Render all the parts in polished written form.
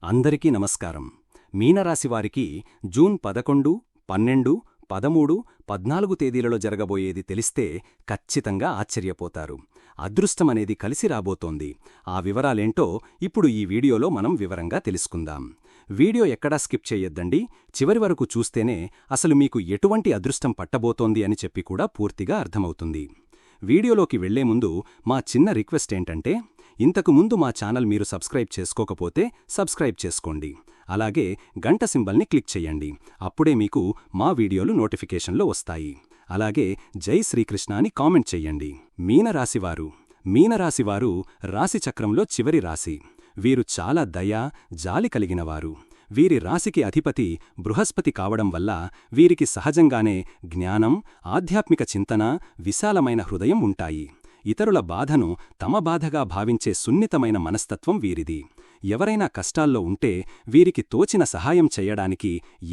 అందరికీ నమస్కారం. మీనరాశివారికి జూన్ 11, 12, 13, 14 తేదీలలో జరగబోయేది తెలిస్తే ఖచ్చితంగా ఆశ్చర్యపోతారు. అదృష్టమనేది కలిసి రాబోతోంది. ఆ వివరాలేంటో ఇప్పుడు ఈ వీడియోలో మనం వివరంగా తెలుసుకుందాం. వీడియో ఎక్కడా స్కిప్ చెయ్యొద్దండి. చివరి వరకు చూస్తేనే అసలు మీకు ఎటువంటి అదృష్టం పట్టబోతోంది అని చెప్పి కూడా పూర్తిగా అర్థమవుతుంది. వీడియోలోకి వెళ్లే ముందు మా చిన్న రిక్వెస్ట్ ఏంటంటే, ఇంతకు ముందు మా ఛానల్ మీరు సబ్స్క్రైబ్ చేసుకోకపోతే సబ్స్క్రైబ్ చేసుకోండి. అలాగే గంట సింబల్ని క్లిక్ చెయ్యండి. అప్పుడే మీకు మా వీడియోలు నోటిఫికేషన్లో వస్తాయి. అలాగే జై శ్రీకృష్ణ అని కామెంట్ చెయ్యండి. మీనరాశివారు రాశిచక్రంలో చివరి రాశి. వీరు చాలా దయ, జాలి కలిగినవారు. వీరి రాశికి అధిపతి బృహస్పతి కావడం వల్ల వీరికి సహజంగానే జ్ఞానం, ఆధ్యాత్మిక చింతన, విశాలమైన హృదయం ఉంటాయి. ఇతరుల బాధను తమ బాధగా భావించే సున్నితమైన మనస్తత్వం వీరిది. ఎవరైనా కష్టాల్లో ఉంటే వీరికి తోచిన సహాయం చెయ్యడానికి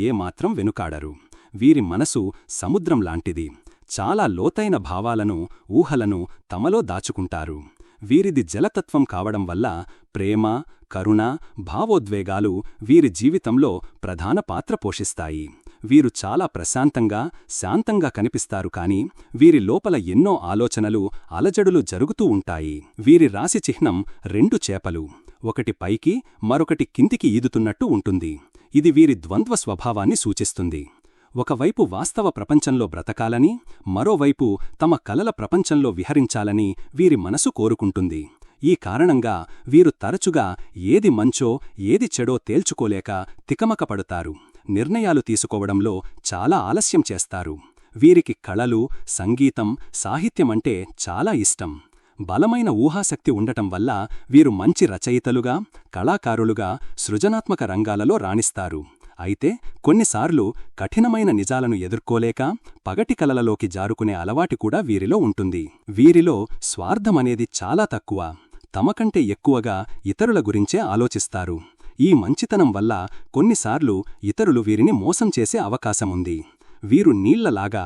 ఏమాత్రం వెనుకాడరు. వీరి మనసు సముద్రం లాంటిది. చాలా లోతైన భావాలను, ఊహలను తమలో దాచుకుంటారు. వీరిది జలతత్వం కావడం వల్ల ప్రేమ, కరుణ, భావోద్వేగాలు వీరి జీవితంలో ప్రధాన పాత్ర పోషిస్తాయి. వీరు చాలా ప్రశాంతంగా, శాంతంగా కనిపిస్తారు కాని వీరి లోపల ఎన్నో ఆలోచనలు, అలజడులు జరుగుతూ ఉంటాయి. వీరి రాశి చిహ్నం 2 చేపలు. ఒకటి పైకి, మరొకటి కిందికి ఈదుతున్నట్టు ఉంటుంది. ఇది వీరి ద్వంద్వ స్వభావాన్ని సూచిస్తుంది. ఒకవైపు వాస్తవ ప్రపంచంలో బ్రతకాలని, మరోవైపు తమ కలల ప్రపంచంలో విహరించాలని వీరి మనసు కోరుకుంటుంది. ఈ కారణంగా వీరు తరచుగా ఏది మంచో, ఏది చెడో తేల్చుకోలేక తికమకపడుతారు. నిర్ణయాలు తీసుకోవడంలో చాలా ఆలస్యం చేస్తారు. వీరికి కళలు, సంగీతం, సాహిత్యమంటే చాలా ఇష్టం. బలమైన ఊహాశక్తి ఉండటం వల్ల వీరు మంచి రచయితలుగా, కళాకారులుగా, సృజనాత్మక రంగాలలో రాణిస్తారు. అయితే కొన్నిసార్లు కఠినమైన నిజాలను ఎదుర్కోలేక పగటి కలలలోకి జారుకునే అలవాటు కూడా వీరిలో ఉంటుంది. వీరిలో స్వార్థమనేది చాలా తక్కువ. తమకంటే ఎక్కువగా ఇతరుల గురించే ఆలోచిస్తారు. ఈ మంచితనం వల్ల కొన్నిసార్లు ఇతరులు వీరిని మోసం చేసే అవకాశముంది. వీరు నీళ్లలాగా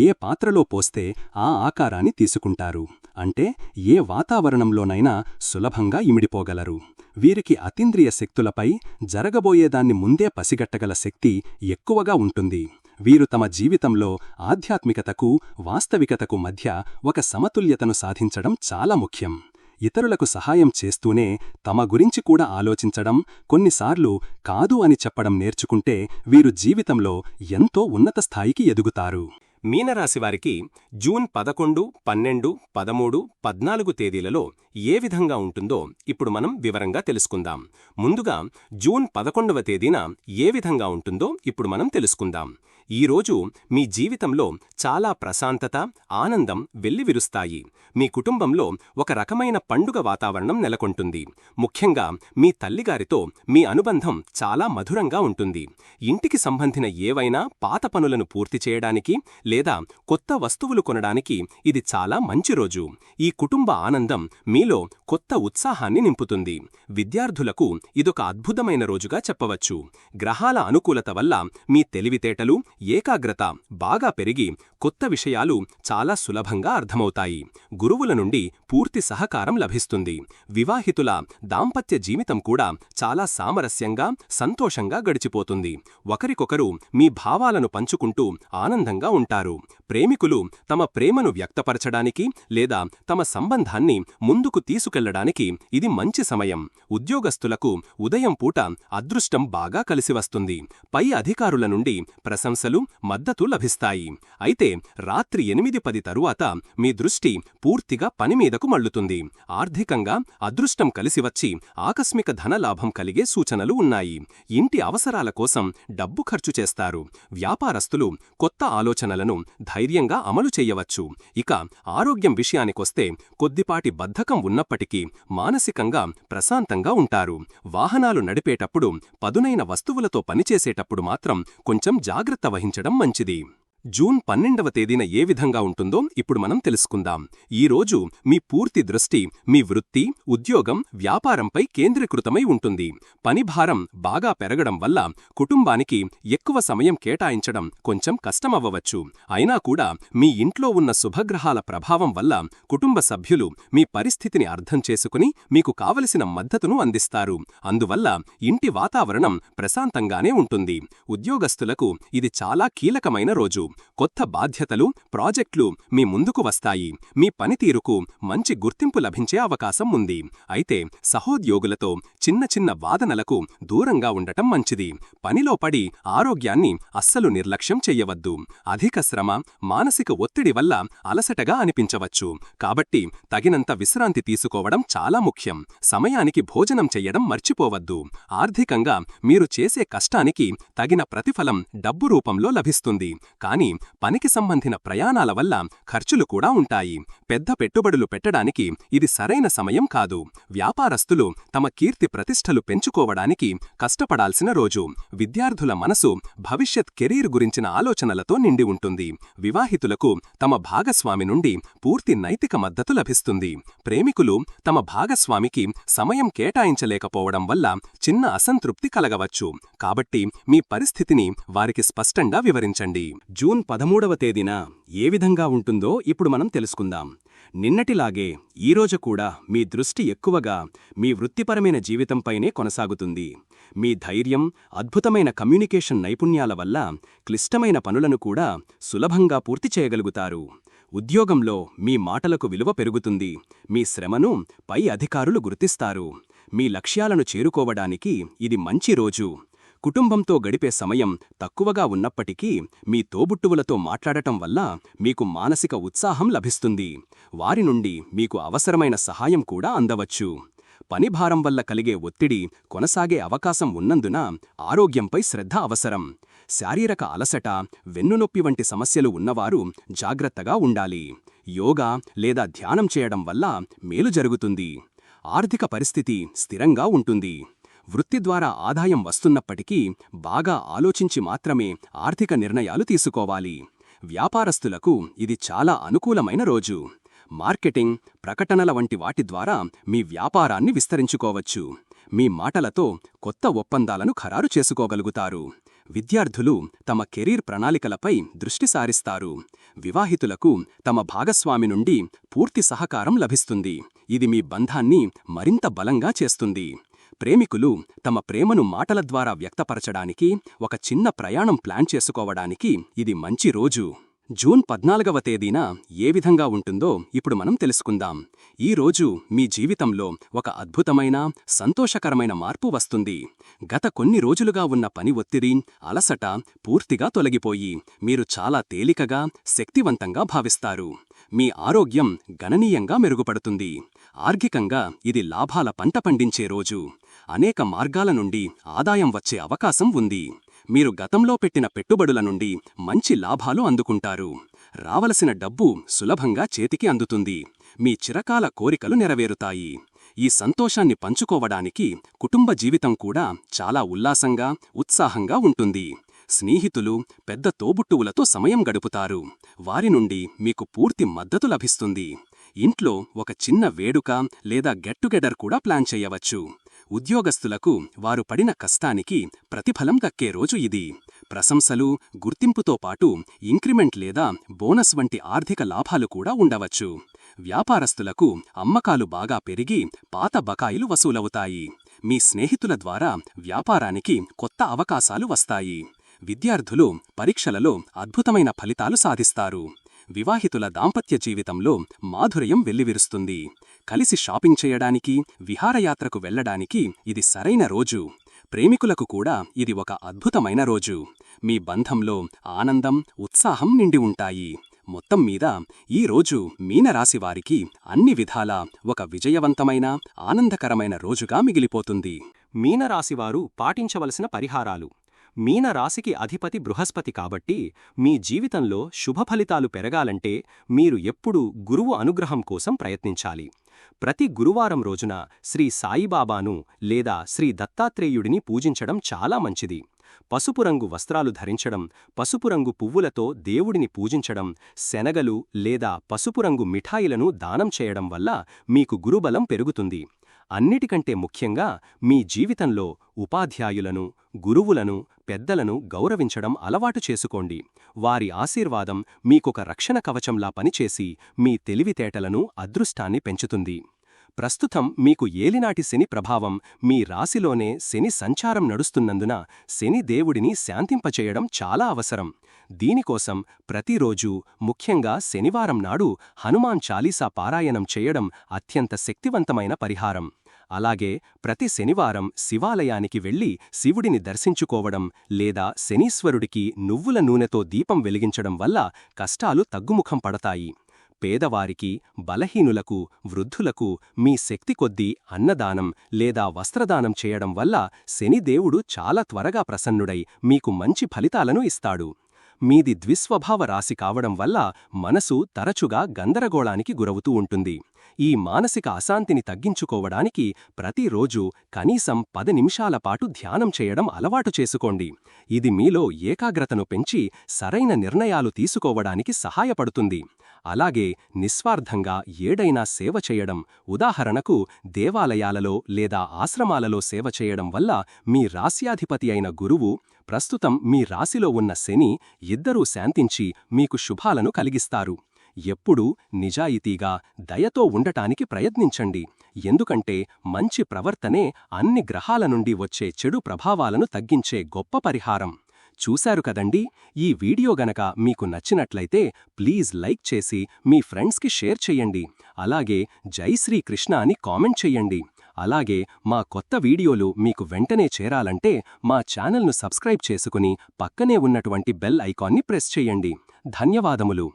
ఏ పాత్రలో పోస్తే ఆ ఆకారాన్ని తీసుకుంటారు. అంటే ఏ వాతావరణంలోనైనా సులభంగా ఇమిడిపోగలరు. వీరికి అతీంద్రియ శక్తులపై జరగబోయేదాన్ని ముందే పసిగట్టగల శక్తి ఎక్కువగా ఉంటుంది. వీరు తమ జీవితంలో ఆధ్యాత్మికతకు, వాస్తవికతకు మధ్య ఒక సమతుల్యతను సాధించడం చాలా ముఖ్యం. ఇతరులకు సహాయం చేస్తూనే తమ గురించి కూడా ఆలోచించడం, కొన్నిసార్లు కాదు అని చెప్పడం నేర్చుకుంటే వీరు జీవితంలో ఎంతో ఉన్నత స్థాయికి ఎదుగుతారు. మీనరాశివారికి జూన్ 11, 12, 13, 14 తేదీలలో ఏ విధంగా ఉంటుందో ఇప్పుడు మనం వివరంగా తెలుసుకుందాం. ముందుగా జూన్ 11వ తేదీన ఏ విధంగా ఉంటుందో ఇప్పుడు మనం తెలుసుకుందాం. ఈరోజు మీ జీవితంలో చాలా ప్రశాంతత, ఆనందం వెల్లివిరుస్తాయి. మీ కుటుంబంలో ఒక రకమైన పండుగ వాతావరణం నెలకొంటుంది. ముఖ్యంగా మీ తల్లిగారితో మీ అనుబంధం చాలా మధురంగా ఉంటుంది. ఇంటికి సంబంధించిన ఏవైనా పాత పనులను పూర్తి చేయడానికి లేదా కొత్త వస్తువులు కొనడానికి ఇది చాలా మంచి రోజు. ఈ కుటుంబ ఆనందం మీలో కొత్త ఉత్సాహాన్ని నింపుతుంది. విద్యార్థులకు ఇదొక అద్భుతమైన రోజుగా చెప్పవచ్చు. గ్రహాల అనుకూలత వల్ల మీ తెలివితేటలు, ఏకాగ్రత బాగా పెరిగి కొత్త విషయాలు చాలా సులభంగా అర్థమవుతాయి. గురువుల నుండి పూర్తి సహకారం లభిస్తుంది. వివాహితుల దాంపత్య జీవితం కూడా చాలా సామరస్యంగా, సంతోషంగా గడిచిపోతుంది. ఒకరికొకరు మీ భావాలను పంచుకుంటూ ఆనందంగా ఉంటారు. ప్రేమికులు తమ ప్రేమను వ్యక్తపరచడానికి లేదా తమ సంబంధాన్ని ముందుకు తీసుకెళ్లడానికి ఇది మంచి సమయం. ఉద్యోగస్తులకు ఉదయం పూట అదృష్టం బాగా కలిసివస్తుంది. పై అధికారుల నుండి ప్రశంసలు, మద్దతు లభిస్తాయి. అయితే రాత్రి 8-10 తరువాత మీ దృష్టి పూర్తిగా పనిమీదకు మళ్లుతుంది. ఆర్థికంగా అదృష్టం కలిసివచ్చి ఆకస్మిక ధనలాభం కలిగే సూచనలు ఉన్నాయి. ఇంటి అవసరాల కోసం డబ్బు ఖర్చు చేస్తారు. వ్యాపారస్తులు కొత్త ఆలోచనలను ధైర్యంగా అమలు చెయ్యవచ్చు. ఇక ఆరోగ్యం విషయానికొస్తే కొద్దిపాటి బద్ధకం ఉన్నప్పటికీ మానసికంగా ప్రశాంతంగా ఉంటారు. వాహనాలు నడిపేటప్పుడు, పదునైన వస్తువులతో పనిచేసేటప్పుడు మాత్రం కొంచెం జాగ్రత్త వహించడం మంచిది. జూన్ 12వ తేదీన ఏ విధంగా ఉంటుందో ఇప్పుడు మనం తెలుసుకుందాం. ఈరోజు మీ పూర్తి దృష్టి మీ వృత్తి, ఉద్యోగం, వ్యాపారంపై కేంద్రీకృతమై ఉంటుంది. పనిభారం బాగా పెరగడం వల్ల కుటుంబానికి ఎక్కువ సమయం కేటాయించడం కొంచెం కష్టమవ్వవచ్చు. అయినా కూడా మీ ఇంట్లో ఉన్న శుభగ్రహాల ప్రభావం వల్ల కుటుంబ సభ్యులు మీ పరిస్థితిని అర్థం చేసుకుని మీకు కావలసిన మద్దతును అందిస్తారు. అందువల్ల ఇంటి వాతావరణం ప్రశాంతంగానే ఉంటుంది. ఉద్యోగస్తులకు ఇది చాలా కీలకమైన రోజు. కొత్త బాధ్యతలు, ప్రాజెక్టులు మీ ముందుకు వస్తాయి. మీ పనితీరుకు మంచి గుర్తింపు లభించే అవకాశం ఉంది. అయితే సహోద్యోగులతో చిన్న చిన్న వాదనలకు దూరంగా ఉండటం మంచిది. పనిలో పడి ఆరోగ్యాన్ని అస్సలు నిర్లక్ష్యం చెయ్యవద్దు. అధిక శ్రమ, మానసిక ఒత్తిడి వల్ల అలసటగా అనిపించవచ్చు. కాబట్టి తగినంత విశ్రాంతి తీసుకోవడం చాలా ముఖ్యం. సమయానికి భోజనం చెయ్యడం మర్చిపోవద్దు. ఆర్థికంగా మీరు చేసే కష్టానికి తగిన ప్రతిఫలం డబ్బు రూపంలో లభిస్తుంది. కానీ పనికి సంబంధించిన ప్రయాణాల వల్ల ఖర్చులు కూడా ఉంటాయి. పెద్ద పెట్టుబడులు పెట్టడానికి ఇది సరైన సమయం కాదు. వ్యాపారస్తులు తమ కీర్తి ప్రతిష్టలు పెంచుకోవడానికి కష్టపడాల్సిన రోజు. విద్యార్థుల మనసు భవిష్యత్ కెరీర్ గురించిన ఆలోచనలతో నిండి ఉంటుంది. వివాహితులకు తమ భాగస్వామి నుండి పూర్తి నైతిక మద్దతు లభిస్తుంది. ప్రేమికులు తమ భాగస్వామికి సమయం కేటాయించలేకపోవడం వల్ల చిన్న అసంతృప్తి కలగవచ్చు. కాబట్టి మీ పరిస్థితిని వారికి స్పష్టంగా వివరించండి. జూన్ 13వ తేదీన ఏ విధంగా ఉంటుందో ఇప్పుడు మనం తెలుసుకుందాం. నిన్నటిలాగే ఈరోజు కూడా మీ దృష్టి ఎక్కువగా మీ వృత్తిపరమైన జీవితంపైనే కొనసాగుతుంది. మీ ధైర్యం, అద్భుతమైన కమ్యూనికేషన్ నైపుణ్యాల వల్ల క్లిష్టమైన పనులను కూడా సులభంగా పూర్తి చేయగలుగుతారు. ఉద్యోగంలో మీ మాటలకు విలువ పెరుగుతుంది. మీ శ్రమను పై అధికారులు గుర్తిస్తారు. మీ లక్ష్యాలను చేరుకోవడానికి ఇది మంచి రోజు. కుటుంబంతో గడిపే సమయం తక్కువగా ఉన్నప్పటికీ మీ తోబుట్టువులతో మాట్లాడటం వల్ల మీకు మానసిక ఉత్సాహం లభిస్తుంది. వారి నుండి మీకు అవసరమైన సహాయం కూడా అందవచ్చు. పనిభారం వల్ల కలిగే ఒత్తిడి కొనసాగే అవకాశం ఉన్నందున ఆరోగ్యంపై శ్రద్ధ అవసరం. శారీరక అలసట, వెన్నునొప్పి వంటి సమస్యలు ఉన్నవారు జాగ్రత్తగా ఉండాలి. యోగా లేదా ధ్యానం చేయడం వల్ల మేలు జరుగుతుంది. ఆర్థిక పరిస్థితి స్థిరంగా ఉంటుంది. వృత్తి ద్వారా ఆదాయం వస్తున్నప్పటికీ బాగా ఆలోచించి మాత్రమే ఆర్థిక నిర్ణయాలు తీసుకోవాలి. వ్యాపారస్తులకు ఇది చాలా అనుకూలమైన రోజు. మార్కెటింగ్, ప్రకటనల వంటి వాటి ద్వారా మీ వ్యాపారాన్ని విస్తరించుకోవచ్చు. మీ మాటలతో కొత్త ఒప్పందాలను ఖరారు చేసుకోగలుగుతారు. విద్యార్థులు తమ కెరీర్ ప్రణాళికలపై దృష్టి సారిస్తారు. వివాహితులకు తమ భాగస్వామి నుండి పూర్తి సహకారం లభిస్తుంది. ఇది మీ బంధాన్ని మరింత బలంగా చేస్తుంది. ప్రేమికులు తమ ప్రేమను మాటల ద్వారా వ్యక్తపరచడానికి ఒక చిన్న ప్రయాణం ప్లాన్ చేసుకోవడానికి ఇది మంచి రోజు. జూన్ 14వ తేదీన ఏ విధంగా ఉంటుందో ఇప్పుడు మనం తెలుసుకుందాం. ఈ రోజు మీ జీవితంలో ఒక అద్భుతమైన, సంతోషకరమైన మార్పు వస్తుంది. గత కొన్ని రోజులుగా ఉన్న పని ఒత్తిడి, అలసట పూర్తిగా తొలగిపోయి మీరు చాలా తేలికగా, శక్తివంతంగా భావిస్తారు. మీ ఆరోగ్యం గణనీయంగా మెరుగుపడుతుంది. ఆర్థికంగా ఇది లాభాల పంట పండించే రోజు. అనేక మార్గాల నుండి ఆదాయం వచ్చే అవకాశం ఉంది. మీరు గతంలో పెట్టిన పెట్టుబడుల నుండి మంచి లాభాలు అందుకుంటారు. రావలసిన డబ్బు సులభంగా చేతికి అందుతుంది. మీ చిరకాల కోరికలు నెరవేరుతాయి. ఈ సంతోషాన్ని పంచుకోవడానికి కుటుంబ జీవితం కూడా చాలా ఉల్లాసంగా, ఉత్సాహంగా ఉంటుంది. స్నేహితులు, పెద్ద తోబుట్టువులతో సమయం గడుపుతారు. వారి నుండి మీకు పూర్తి మద్దతు లభిస్తుంది. ఇంట్లో ఒక చిన్న వేడుక లేదా గెట్ టుగెదర్ కూడా ప్లాన్ చేయవచ్చు. ఉద్యోగస్తులకు వారు పడిన కష్టానికి ప్రతిఫలం దక్కే రోజు ఇది. ప్రశంసలు, గుర్తింపుతో పాటు ఇంక్రిమెంట్ లేదా బోనస్ వంటి ఆర్థిక లాభాలు కూడా ఉండవచ్చు. వ్యాపారస్తులకు అమ్మకాలు బాగా పెరిగి పాత బకాయిలు వసూలవుతాయి. మీ స్నేహితుల ద్వారా వ్యాపారానికి కొత్త అవకాశాలు వస్తాయి. విద్యార్థులు పరీక్షలలో అద్భుతమైన ఫలితాలు సాధిస్తారు. వివాహితుల దాంపత్య జీవితంలో మాధుర్యం వెల్లివిరుస్తుంది. కలిసి షాపింగ్ చేయడానికి, విహారయాత్రకు వెళ్లడానికి ఇది సరైన రోజు. ప్రేమికులకు కూడా ఇది ఒక అద్భుతమైన రోజు. మీ బంధంలో ఆనందం, ఉత్సాహం నిండి ఉంటాయి. మొత్తం మీద ఈ రోజు మీనరాశివారికి అన్ని విధాలా ఒక విజయవంతమైన, ఆనందకరమైన రోజుగా మిగిలిపోతుంది. మీనరాశివారు పాటించవలసిన పరిహారాలు. మీనరాశికి అధిపతి బృహస్పతి కాబట్టి మీ జీవితంలో శుభఫలితాలు పెరగాలంటే మీరు ఎప్పుడూ గురువు అనుగ్రహం కోసం ప్రయత్నించాలి. ప్రతి గురువారం రోజున శ్రీ సాయిబాబాను లేదా శ్రీ దత్తాత్రేయుడిని పూజించడం చాలా మంచిది. పసుపు రంగు వస్త్రాలు ధరించడం, పసుపు రంగు పువ్వులతో దేవుడిని పూజించడం, శనగలు లేదా పసుపు రంగు మిఠాయిలను దానం చేయడం వల్ల మీకు గురుబలం పెరుగుతుంది. అన్నిటికంటే ముఖ్యంగా మీ జీవితంలో ఉపాధ్యాయులను, గురువులను, పెద్దలను గౌరవించడం అలవాటు చేసుకోండి. వారి ఆశీర్వాదం మీకొక రక్షణ కవచంలా పనిచేసి మీ తెలివితేటలను, అదృష్టాన్ని పెంచుతుంది. ప్రస్తుతం మీకు ఏలినాటి శని ప్రభావం, మీ రాశిలోనే శని సంచారం నడుస్తున్నందున శని దేవుడిని శాంతింపచేయడం చాలా అవసరం. దీనికోసం ప్రతిరోజూ, ముఖ్యంగా శనివారం నాడు హనుమాన్ చాలీసా పారాయణం చేయడం అత్యంత శక్తివంతమైన పరిహారం. అలాగే ప్రతి శనివారం శివాలయానికి వెళ్లి శివుడిని దర్శించుకోవడం లేదా శనీశ్వరుడికి నువ్వుల నూనెతో దీపం వెలిగించడం వల్ల కష్టాలు తగ్గుముఖం పడతాయి. పేదవారికి, బలహీనులకు, వృద్ధులకు మీ శక్తి కొద్దీ అన్నదానం లేదా వస్త్రదానం చేయడం వల్ల శనిదేవుడు చాలా త్వరగా ప్రసన్నుడై మీకు మంచి ఫలితాలను ఇస్తాడు. మీది ద్విస్వభావ రాశి కావడం వల్ల మనసు తరచుగా గందరగోళానికి గురవుతూ ఉంటుంది. ఈ మానసిక అశాంతిని తగ్గించుకోవడానికి ప్రతిరోజూ కనీసం 10 నిమిషాల పాటు ధ్యానం చేయడం అలవాటు చేసుకోండి. ఇది మీలో ఏకాగ్రతను పెంచి సరైన నిర్ణయాలు తీసుకోవడానికి సహాయపడుతుంది. అలాగే నిస్వార్థంగా ఏడైనా సేవ చేయడం, ఉదాహరణకు దేవాలయాలలో లేదా ఆశ్రమాలలో సేవ చేయడం వల్ల మీ రాశ్యాధిపతి అయిన గురువు, ప్రస్తుతం మీ రాశిలో ఉన్న శని ఇద్దరూ శాంతించి మీకు శుభాలను కలిగిస్తారు. ఎప్పుడూ నిజాయితీగా, దయతో ఉండటానికి ప్రయత్నించండి. ఎందుకంటే మంచి ప్రవర్తనే అన్ని గ్రహాల నుండి వచ్చే చెడు ప్రభావాలను తగ్గించే గొప్ప పరిహారం. చూశారు కదండీ, ఈ వీడియో గనక మీకు నచ్చినట్లయితే ప్లీజ్ లైక్ చేసి మీ ఫ్రెండ్స్కి షేర్ చెయ్యండి. అలాగే జై శ్రీకృష్ణ అని కామెంట్ చెయ్యండి. అలాగే మా కొత్త వీడియోలు మీకు వెంటనే చేరాలంటే మా ఛానల్ను సబ్స్క్రైబ్ చేసుకుని పక్కనే ఉన్నటువంటి బెల్ ఐకాన్ని ప్రెస్ చెయ్యండి. ధన్యవాదములు.